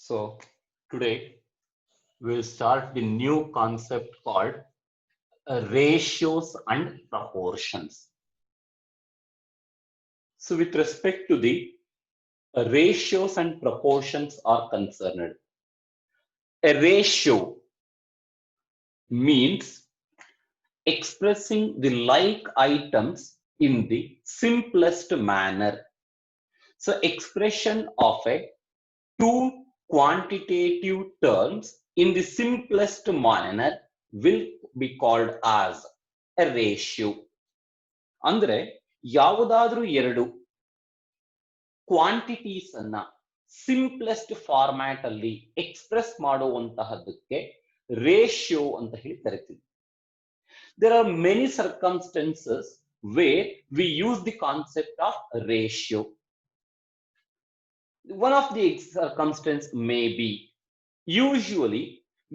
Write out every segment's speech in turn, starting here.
So today we'll start the new concept called ratios and proportions. So with respect to the ratios and proportions are concerned, a ratio means expressing the like items in the simplest manner. So expression of a two quantitative terms in the simplest manner will be called as a ratio. ಅಂದ್ರೆ ಯಾವುದಾದ್ರೂ ಎರಡು quantities ಅನ್ನ simplest format ಅಲ್ಲಿ express ಮಾಡುವಂತಹದಕ್ಕೆ ratio ಅಂತ ಹೇಳಿ ಕರಿತೀವಿ. There are many circumstances where we use the concept of ratio. One of the circumstances may be usually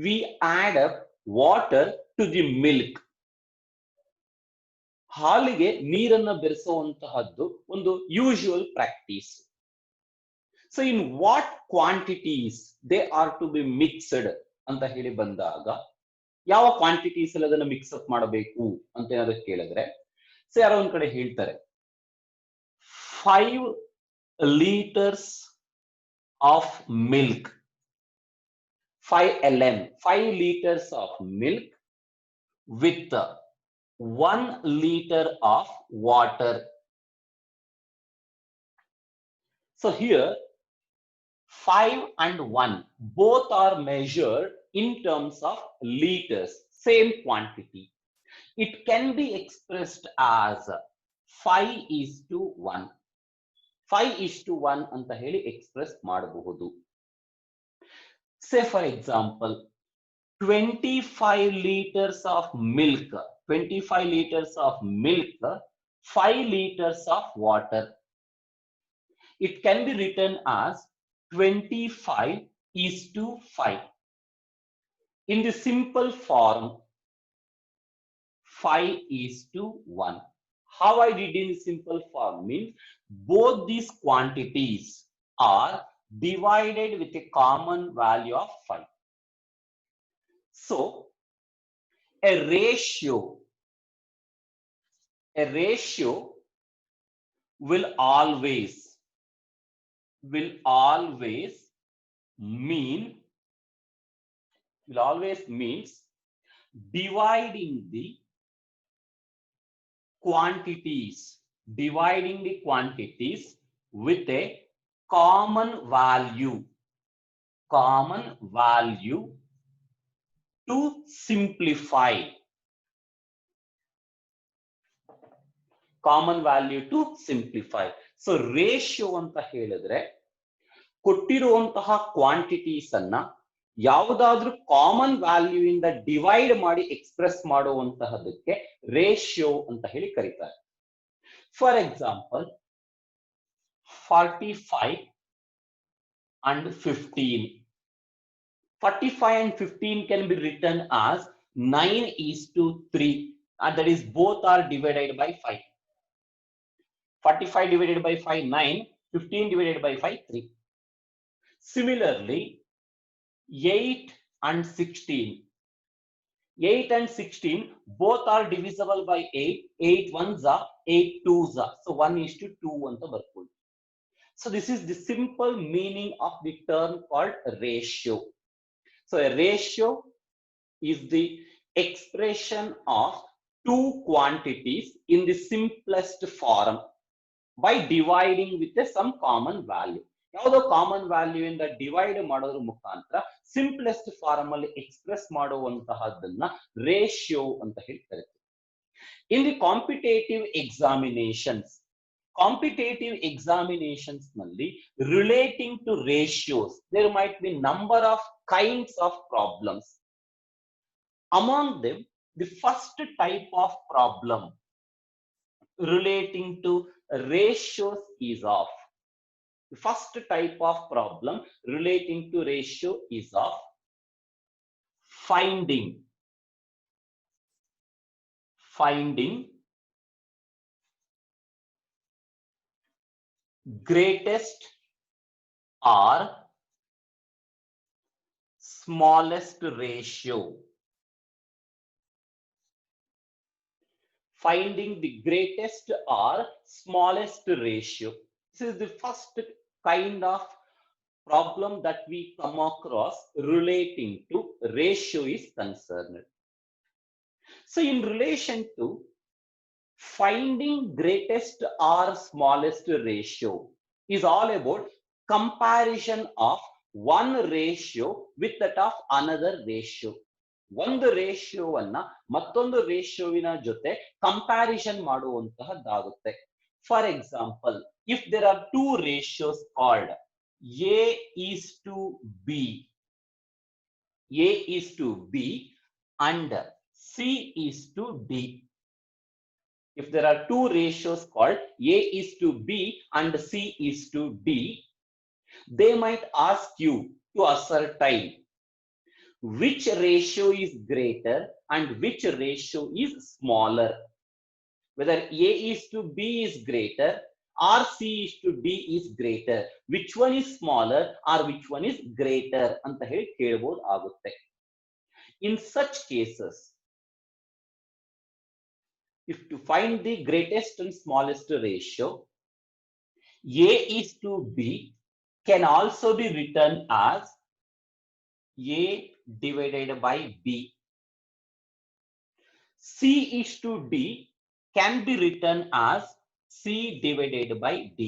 we add up water to the milk. ಹಾಲಿಗೆ ನೀರನ್ನ ಬೆರೆಸುವಂತಹದ್ದು ಒಂದು usual practice. So in what quantities they are to be mixed ಅಂತ ಹೇಳಿ ಬಂದಾಗ ಯಾವ quantities ಅಲ್ಲಿ ಅದನ್ನ ಮಿಕ್ಸ್ ಅಪ್ ಮಾಡಬೇಕು ಅಂತ ಏನಾದ್ರು ಕೇಳಿದ್ರೆ, ಸೊ ಯಾರೋ ಒಂದ್ ಕಡೆ ಹೇಳ್ತಾರೆ 5 liters of milk, 5 LM, 5 liters of milk with 1 liter of water. So here 5 and 1 both are measured in terms of liters, same quantity. It can be expressed as 5:1. 5:1 ಅಂತ ಹೇಳಿ ಎಕ್ಸ್ಪ್ರೆಸ್ ಮಾಡಬಹುದು. Say for example 25 liters of milk, 25 liters of milk, 5 liters of water. It can be written as 25:5. In the simple form 5:1. How I did in simple form means both these quantities are divided with a common value of 5. So a ratio will always means dividing the quantities with a common value to simplify. Common value to simplify. So ratio ಅಂತ ಹೇಳಿದ್ರೆ ಕೊಟ್ಟಿರುವಂತಹ quantities ಅನ್ನ ಯಾವುದಾದ್ರೂ common value ಇಂದ divide ಮಾಡಿ express ಮಾಡುವಂತಹದಕ್ಕೆ ratio ಅಂತ ಹೇಳಿ ಕರೀತಾರೆ. For example 45 and 15. 45 and 15 can be written as 9:3, and that is both are divided by 5. 45 divided by 5 9, 15 divided by 5 3. Similarly 8 and 16. 8 and 16 both are divisible by 8. 8 ones are 8 twos are. So 1:2 ಅಂತ ಬರ್ಕೊಳ್ಳಿ. So this is the simple meaning of the term called ratio. So a ratio is the expression of two quantities in the simplest form by dividing with some common value. ಯಾವುದೋ common value ಇಂದ divide ಮಾಡೋದ್ರ ಮುಖಾಂತರ simplest form ಅಲ್ಲಿ express ಮಾಡುವಂತಹದನ್ನ ratio ಅಂತ ಹೇಳಿ ಕರೀತೀವಿ. In the competitive examinations ನಲ್ಲಿ relating to ratios there might be number of kinds of problems. Among them the first type of problem relating to ratios is of. The first type of problem relating to ratio is of finding greatest or smallest ratio. Finding the greatest or smallest ratio. This is the first kind of problem that we come across relating to ratio is concerned. So in relation to finding greatest or smallest ratio is all about comparison of one ratio with that of another ratio. ಒಂದು ರೇಷಿಯೋವನ್ನ ಮತ್ತೊಂದು ರೇಷಿಯೋವಿನ ಜೊತೆ comparison ಮಾಡುವಂತಹದ್ದಾಗುತ್ತೆ. For example, if there are two ratios called A is to B, A is to B and C is to D. If there are two ratios called A is to B and C is to D, they might ask you to ascertain which ratio is greater and which ratio is smaller. Whether A is to B is greater or C is to D is greater. Which one is smaller or which one is greater anta heli kelbodu agutte. In such cases, if to find the greatest and smallest ratio, A is to B can also be written as A divided by B. C is to D can be written as C divided by D.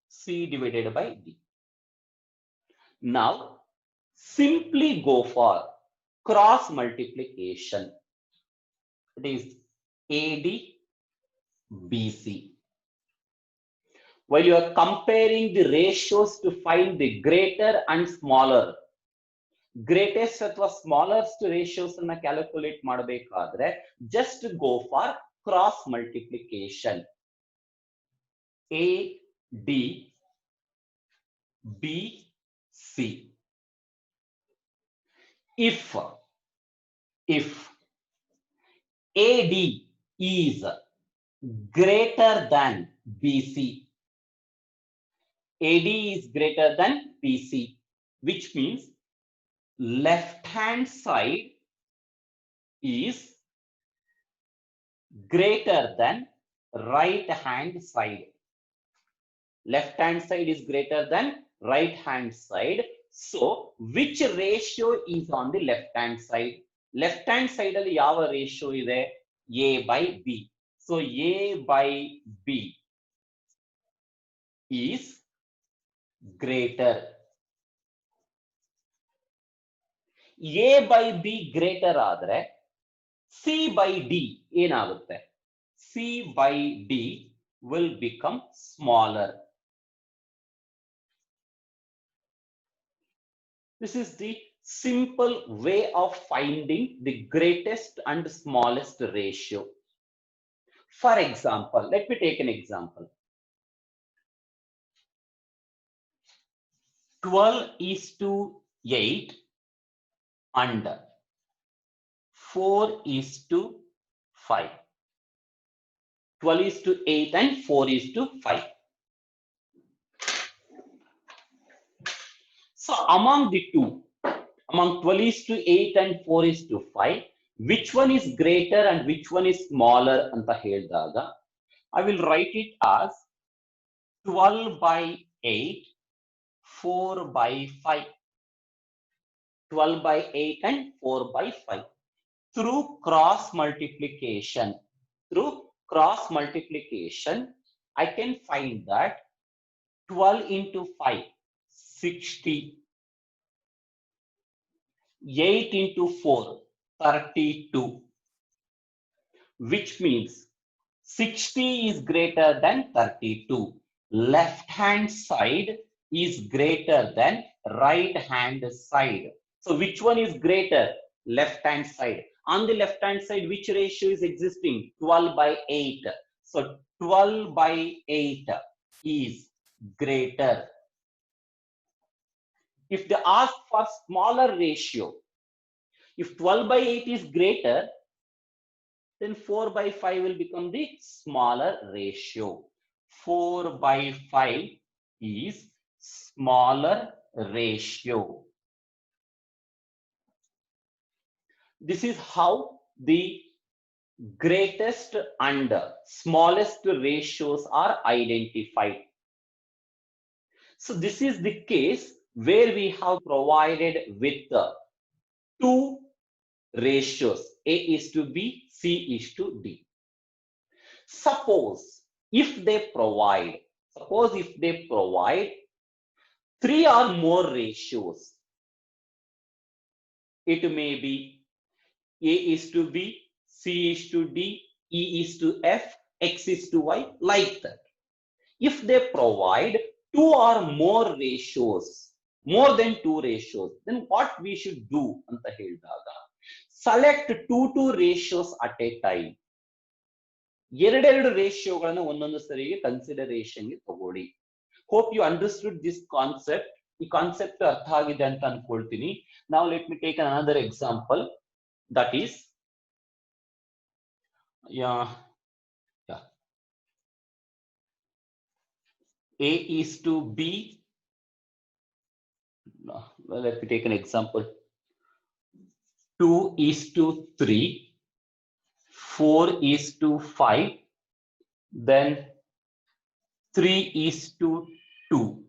C divided by D. Now, simply go for cross multiplication. It is AD BC. While you are comparing the ratios to find the greater and smaller, greatest ಅಥವಾ smallest ratios ಅನ್ನ calculate ಮಾಡಬೇಕಾದ್ರೆ just go for cross multiplication. AD BC. If AD is greater than BC, AD is greater than BC, which means left hand side is greater than right hand side. Left hand side is greater than right hand side. So which ratio is on the left hand side? Left hand side alli yava ratio ide? A by B. So A by B is greater. A by B greater ಆದ್ರೆ C by D ಏನಾಗುತ್ತೆ? C by D will become smaller. This is the simple way of finding the greatest and smallest ratio. For example, let me take an example. 12 is to 8 and 4 is to 5. 12 is to 8 and 4 is to 5. So among the two, among 12 is to 8 and 4 is to 5, which one is greater and which one is smaller anta ಹೇಳಿದಾಗ, I will write it as 12 by 8, 4 by 5. 12 by 8 and 4 by 5. Through cross multiplication, I can find that 12 into 5, 60. 8 into 4, 32. Which means 60 is greater than 32. Left hand side is greater than right hand side. So which one is greater? Left hand side. On the left hand side, which ratio is existing? 12 by 8. So 12 by 8 is greater. If they ask for smaller ratio, if 12 by 8 is greater, then 4 by 5 will become the smaller ratio. 4 by 5 is smaller ratio. This is how the greatest and smallest ratios are identified. So this is the case where we have provided with two ratios, A is to B, C is to D. Suppose if they provide three or more ratios, it may be A is to B, C is to D, E is to F, X is to Y, like that. If they provide two or more ratios, more than two ratios, then what we should do anta ಹೇಳಿದಾಗ select two ratios at a time. ಎರಡೆರಡು ರೇಷಿಯೋಗಳನ್ನು ಒಂದೊಂದು ಸರಿಗೆ consideration ಗೆ ತಗೊಳ್ಳಿ. Hope you understood this concept. ಈ concept ಅರ್ಥ ಆಗಿದೆ ಅಂತ ಅನ್ಕೊಳ್ತೀನಿ. Now let me take another example, that is A is to B. Well, let me take an example. 2 is to 3, 4 is to 5, then 3 is to 2.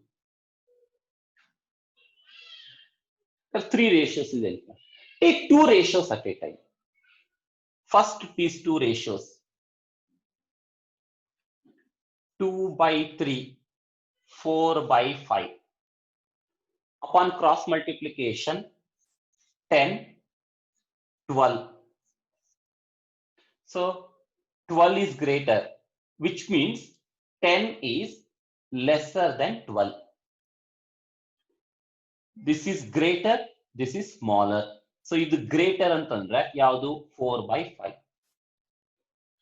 There are three ratios in there. Take two ratios at a time. First is two ratios. 2 by 3, 4 by 5. Upon cross multiplication, 10, 12. So 12 is greater, which means 10 is lesser than 12. This is greater, this is smaller. So ಇದು greater ಅಂತಂದ್ರೆ ಯಾವುದು 4 by 5.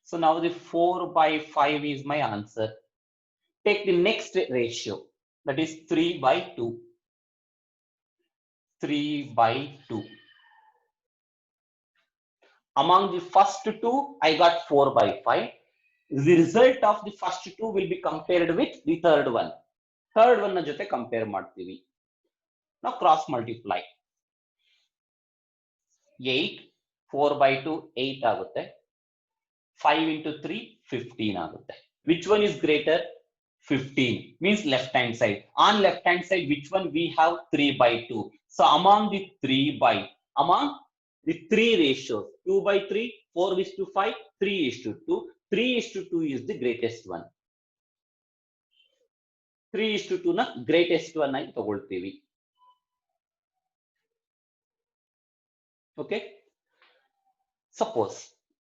So now the 4 by 5 is my answer. Take the next ratio, that is 3 by 2. 3 by 2. Among the first two, I got 4 by 5. The result of the first two will be compared with the third one. Third one ಜೊತೆ compare ಮಾಡ್ತೀವಿ. Now cross multiply. 8, 4 by 2, 8 ಆಗುತ್ತೆ. 5 into 3, 15 ಆಗುತ್ತೆ. Which one is greater? 15 means left hand side. On left hand side, which one we have? 3 by 2. So among the three ratios, 2 by 3, 4 is to 5, 3 is to 2. 3 is to 2 is the greatest one. 3 is to 2 na greatest one ಆಗಿ ತಗೊಳ್ತೀವಿ. Okay. Suppose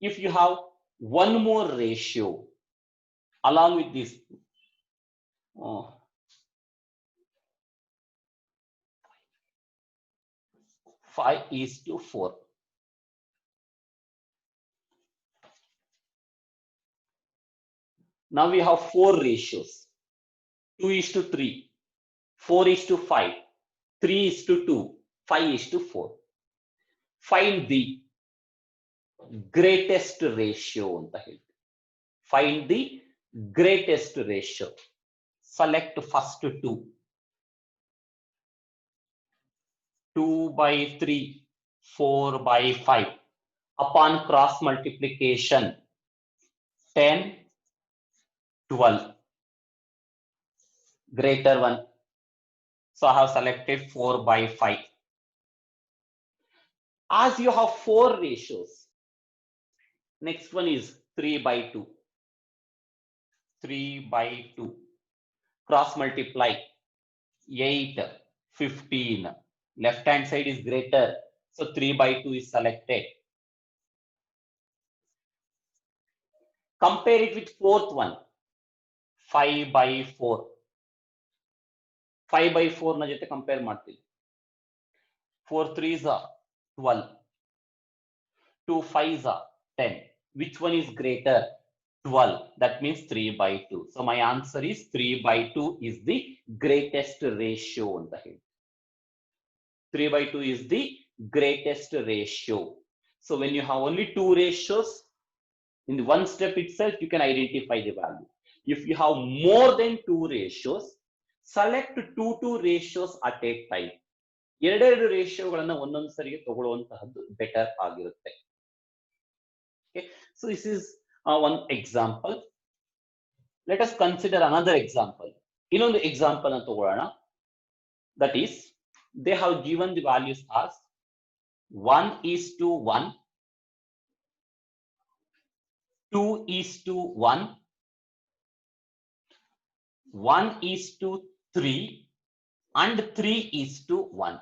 if you have one more ratio along with this, 5 is to 4. Now we have four ratios. 2 is to 3, 4 is to 5, 3 is to 2, 5 is to 4. Find the greatest ratio ಅಂತ ಹೇಳ್ತೀವಿ. Find the greatest ratio. Select first two. 2 by 3, 4 by 5. Upon cross multiplication, 10, 12. Greater one. So I have selected 4 by 5. As you have four ratios, next one is 3 by 2. 3 by 2. Cross multiply. 8, 15. Left hand side is greater. So 3 by 2 is selected. Compare it with fourth one. 5 by 4. 5 by 4 ನ ಜೊತೆ compare ಮಾಡ್ತೀವಿ. 4 3s are 12. 2 5s are 10. Which one is greater? 12. That means 3 by 2. So my answer is 3 by 2 is the greatest ratio ಅಂತ ಹೇಳಿ. 3 by 2 is the greatest ratio. So when you have only two ratios, in the one step itself, you can identify the value. If you have more than two ratios, select two ratios at a time. ಎರಡೆರಡು ರೇಷಿಯೋಗಳನ್ನ ಒಂದೊಂದು ಸರಿಗೆ ತಗೊಳ್ಳುವಂತಹದ್ದು better ಆಗಿರುತ್ತೆ. Okay, so this is one example. Let us consider another example. ಇನ್ನೊಂದು example ಅನ್ನು ತಗೊಳ್ಳೋಣ. That is, they have given the values as 1:1, 2:1, 1:3, and 3:1.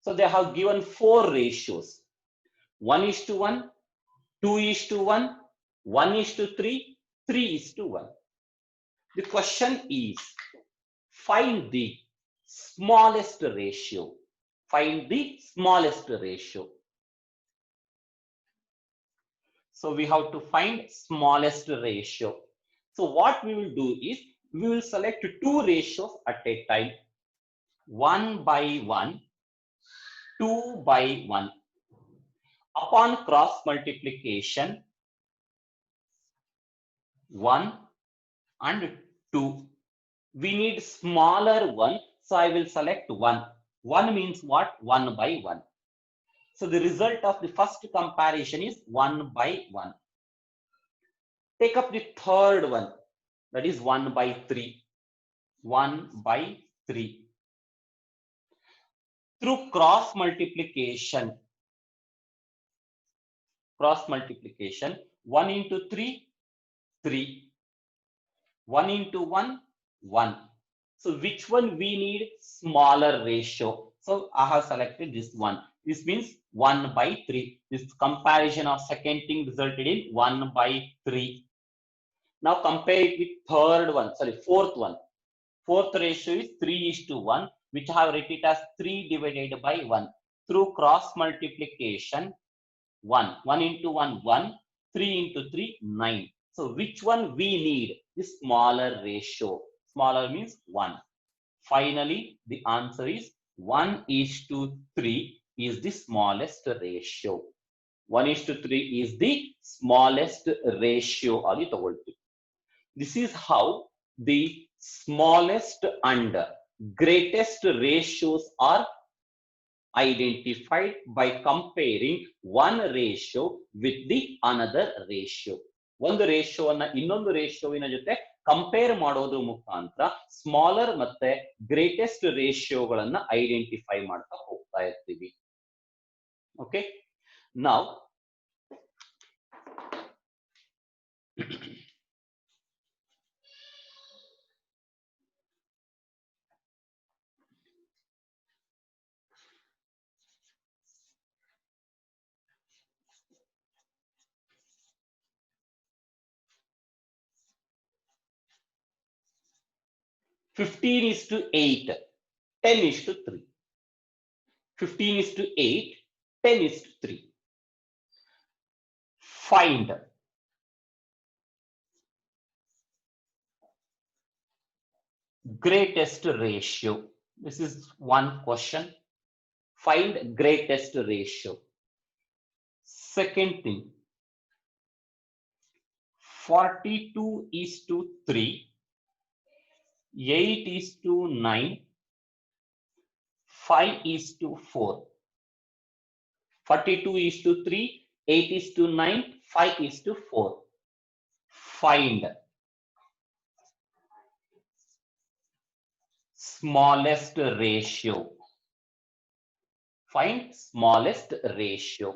So they have given 4 ratios: 1:1, 2:1, 1:3, 3:1. The question is, find the smallest ratio. Find the smallest ratio. So we have to find smallest ratio. So what we will do is, we will select 2 ratios at a time. 1:1, 2:1. Upon cross multiplication, 1 and 2. We need smaller one, so I will select 1. 1 means what? 1/1. So the result of the first comparison is 1/1. Take up the third one, that is 1/3. 1/3. Through cross multiplication, 1 into 3, 3. 1 into 1, 1. So which one we need? Smaller ratio. So I have selected this one. This means 1/3. This comparison of second thing resulted in 1/3. Now compare it with fourth one. Fourth ratio is 3:1, which I have written it as 3 divided by 1. Through cross multiplication, 1. 1 into 1, 1. 3 into 3, 9. So which one we need? The smaller ratio. Smaller means 1. Finally, the answer is 1:3 is the smallest ratio. 1:3 is the smallest ratio. This is how the smallest and greatest ratios are identified by comparing one ratio with the another ratio. ಒಂದು ರೇಷಿಯೋವನ್ನ ಇನ್ನೊಂದು ರೇಷಿಯೋವಿನ ಜೊತೆ compare ಮಾಡೋದ್ರ ಮುಖಾಂತರ smaller ಮತ್ತೆ greatest ರೇಷಿಯೋಗಳನ್ನ identify ಮಾಡ್ತಾ ಹೋಗ್ತಾ ಇರ್ತೀವಿ. Okay, now Fifteen is to 8, 10 is to 3. 15 is to 8, 10 is to 3. Find greatest ratio. This is one question. Find greatest ratio. Second thing, 42 is to 3, 8 is to 9, 5 is to 4. 42 is to 3, 8 is to 9, 5 is to 4. Find smallest ratio. Find smallest ratio.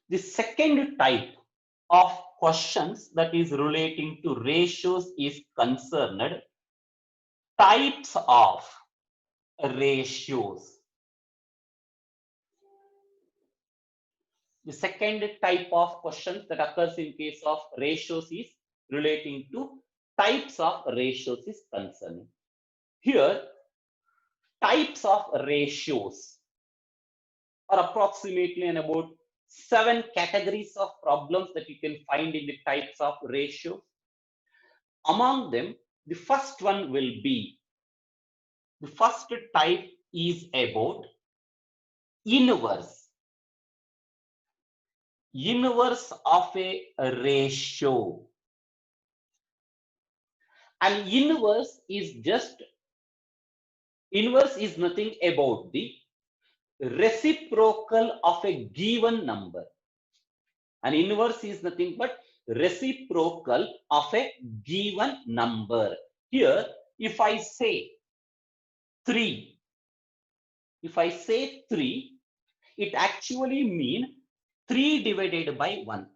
The second type of questions that is relating to ratios is concerned types of ratios. The second type of questions that occurs in case of ratios is relating to types of ratios is concerned. Here, types of ratios are approximately in about 7 categories of problems that you can find in the types of ratio. Among them, the first one will be, the first type is about inverse. Inverse of a ratio. And inverse is nothing about the reciprocal of a given number. An inverse is nothing but reciprocal of a given number. Here, if I say 3, it actually means 3 divided by 1.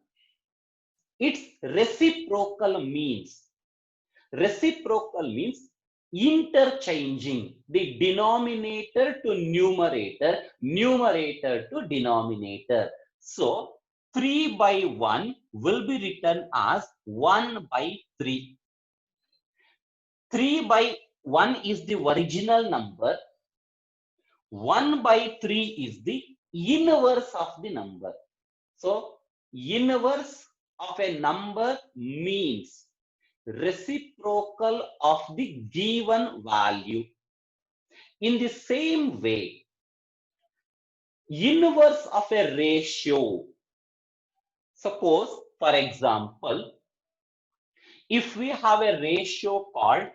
Its reciprocal means interchanging the denominator to numerator, numerator to denominator. So 3 by 1 will be written as 1 by 3. 3 by 1 is the original number. 1 by 3 is the inverse of the number. So inverse of a number means reciprocal of the given value. In the same way, inverse of a ratio. Suppose, for example, if we have a ratio called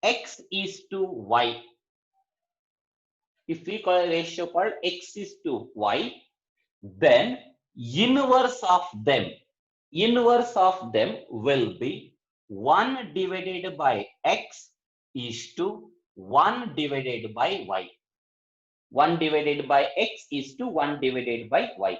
x is to y, if we call a ratio called x is to y, then inverse of them will be 1 divided by x is to 1 divided by y. 1 divided by x is to 1 divided by y.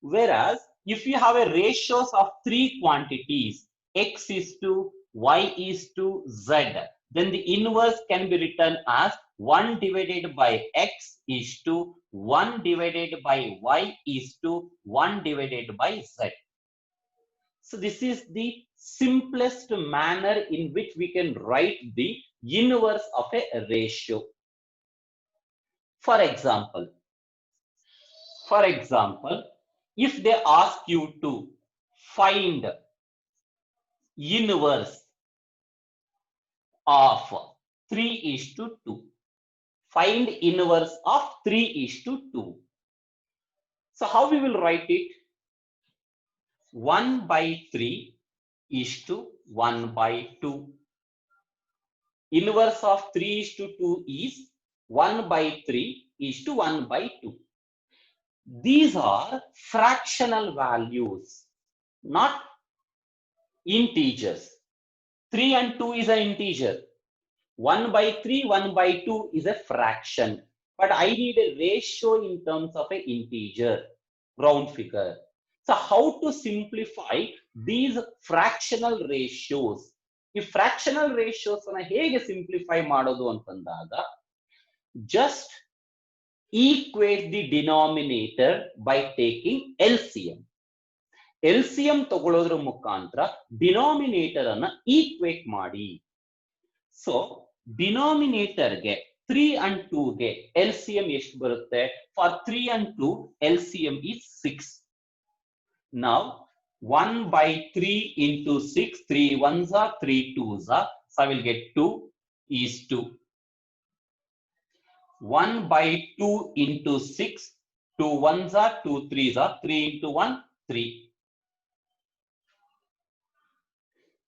Whereas if you have a ratios of 3 quantities, x is to y is to z, then the inverse can be written as 1 divided by x is to 1 divided by y is to 1 divided by z. So this is the simplest manner in which we can write the inverse of a ratio. For example, if they ask you to find inverse of 3 is to 2, find inverse of 3 is to 2. So how we will write it? 1 by 3 is to 1 by 2. Inverse of 3 is to 2 is 1 by 3 is to 1 by 2. These are fractional values, not integers. 3 and 2 is an integer. 1 by 3, 1 by 2 is a fraction. But I need a ratio in terms of an integer, round figure. So how to simplify these fractional ratios? ಈ fractional ratios ಅನ್ನ ಹೇಗೆ simplify ಮಾಡೋದು ಅಂತಂದಾಗ, just equate the denominator by taking LCM. LCM ತಗೊಳ್ಳೋದ್ರ ಮುಖಾಂತರ denominator ಅನ್ನ equate ಮಾಡಿ. So denominator ಗೆ 3 and 2 ಗೆ LCM ಎಷ್ಟು ಬರುತ್ತೆ? For 3 and 2 LCM is 6. Now 1 by 3 into 6, 3 ones are 3 twos are, so I will get 2 is 2. 1 by 2 into 6, 2 ones are 2 threes are, 3 into 1, 3.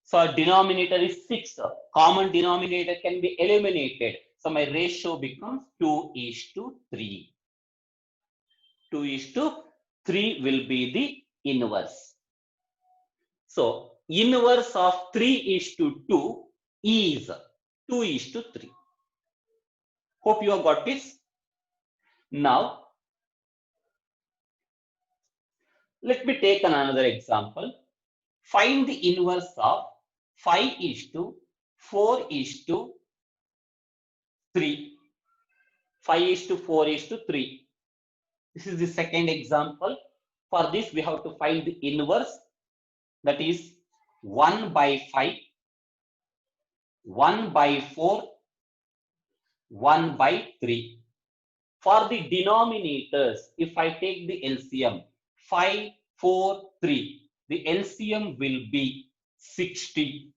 So our denominator is 6. Common denominator can be eliminated. So my ratio becomes 2 is to 3. 2 is to 3 will be the inverse. So inverse of 3 is to 2 is 2 is to 3. Hope you have got this. Now let me take another example. Find the inverse of 5 is to 4 is to 3. 5 is to 4 is to 3. This is the second example. For this we have to find the inverse, that is 1 by 5, 1 by 4, 1 by 3. For the denominators, if I take the LCM 5, 4, 3, the LCM will be 60.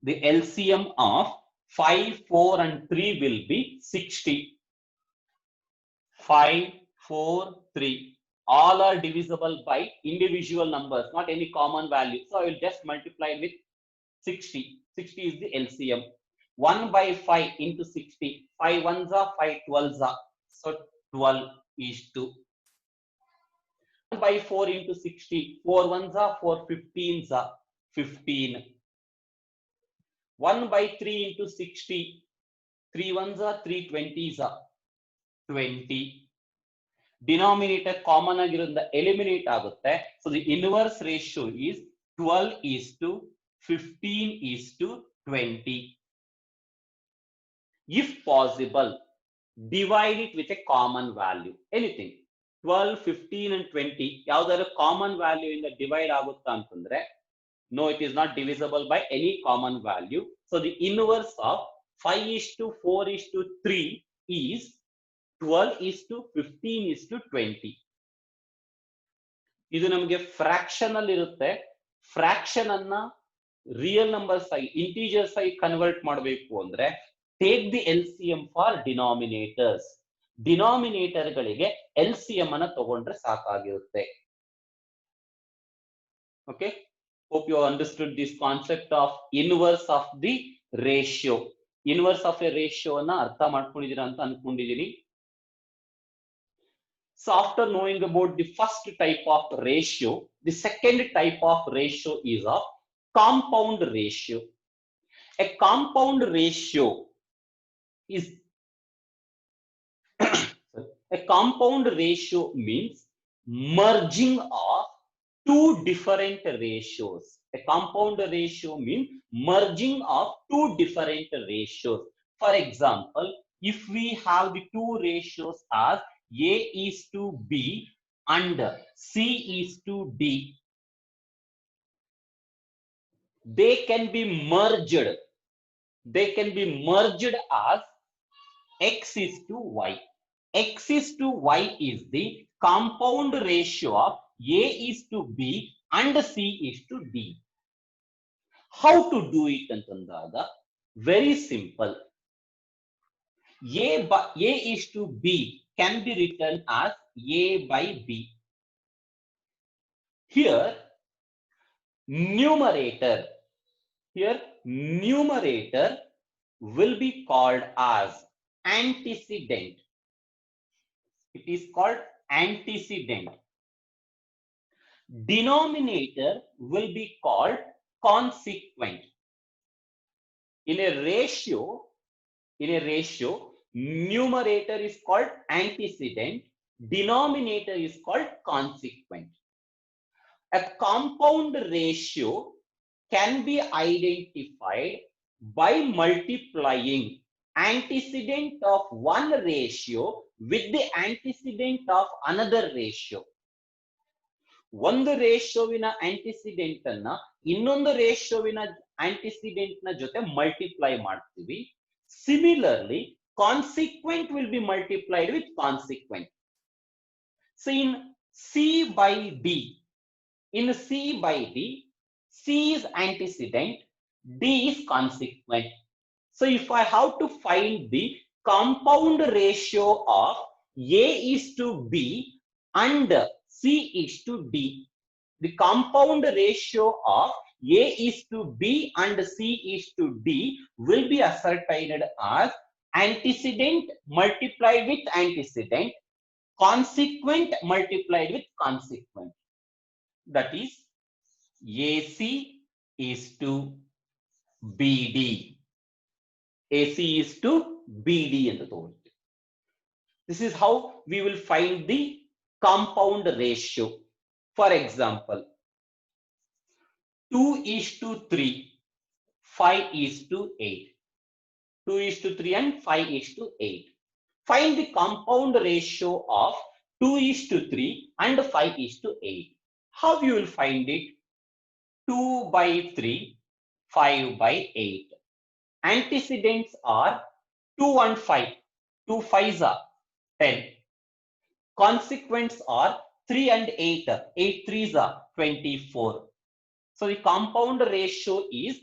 The LCM of 5, 4 and 3 will be 60. 5, 4, 3. All are divisible by individual numbers, not any common value. So I will just multiply with 60. 60 is the LCM. 1 by 5 into 60. 5 ones are 5 12s are. So 12 is to 1 by 4 into 60. 4 ones are 4 15s are 15. 1 by 3 into 60. 3 ones are 3 20s are 20. Denominator common ಆಗಿರೋದ್ರಿಂದ eliminate ಆಗುತ್ತೆ. So the inverse ratio is 12 is to 15 is to 20. If possible, divide it with a common value. Anything 12, 15 and 20 ಯಾವ್ದಾದ್ರು common value ಇಂದ divide ಆಗುತ್ತಾ ಅಂತಂದ್ರೆ no, it is not divisible by any common value. So the inverse of 5 is to 4 is to 3 is 12 is to 15 is to 20. ಇದು ನಮಗೆ fraction ಅಲ್ಲಿ ಇರುತ್ತೆ. Fraction ಅನ್ನ real numbers ಆಗಿ ಇಂಟಿಜರ್ಸ್ ಆಗಿ ಕನ್ವರ್ಟ್ ಮಾಡಬೇಕು ಅಂದ್ರೆ take the LCM for denominators. Denominator ಗಳಿಗೆ LCM ಅನ್ನ ತಗೊಂಡ್ರೆ ಸಾಕಾಗಿರುತ್ತೆ. Okay, hope you understood this concept of inverse of the ratio. Inverse of a ratio ಅನ್ನ ಅರ್ಥ ಮಾಡ್ಕೊಂಡಿದ್ದೀರಾ ಅಂತ ಅನ್ಕೊಂಡಿದ್ದೀನಿ. So after knowing about the first type of ratio, the second type of ratio is of compound ratio. A compound ratio is a compound ratio means merging of two different ratios. A compound ratio means merging of two different ratios. For example, if we have the two ratios as A is to B and C is to D, they can be merged. They can be merged as X is to Y. X is to Y is the compound ratio of A is to B and C is to D. How to do it antandada? Very simple. A is to B can be written as A by B. Here numerator will be called as antecedent. It is called antecedent. Denominator will be called consequent. In a ratio, numerator is called antecedent, denominator is called consequent. A compound ratio can be identified by multiplying antecedent of one ratio with the antecedent of another ratio. ಒಂದು ರೇಷಿಯೋವಿನ ಆಂಟಿಸಿಡೆಂಟ್ ಅನ್ನ ಇನ್ನೊಂದು ರೇಷಿಯೋವಿನ ಆಂಟಿಸಿಡೆಂಟ್ ನ ಜೊತೆ multiply ಮಾಡ್ತೀವಿ. Similarly consequent will be multiplied with consequent. So in C by D, C is antecedent, D is consequent. So if I have to find the compound ratio of A is to B and C is to D, the compound ratio of A is to B and C is to D will be ascertained as antecedent multiplied with antecedent, consequent multiplied with consequent. That is AC is to BD. AC is to BD ಎಂದು ತಗೊಳ್ತೀವಿ. This is how we will find the compound ratio. For example, 2 is to 3, 5 is to 8. 2 is to 3 and 5 is to 8. Find the compound ratio of 2 is to 3 and 5 is to 8. How you will find it? 2 by 3, 5 by 8. Antecedents are 2 and 5. 2 5s are 10. Consequents are 3 and 8. 8 3s are 24. So the compound ratio is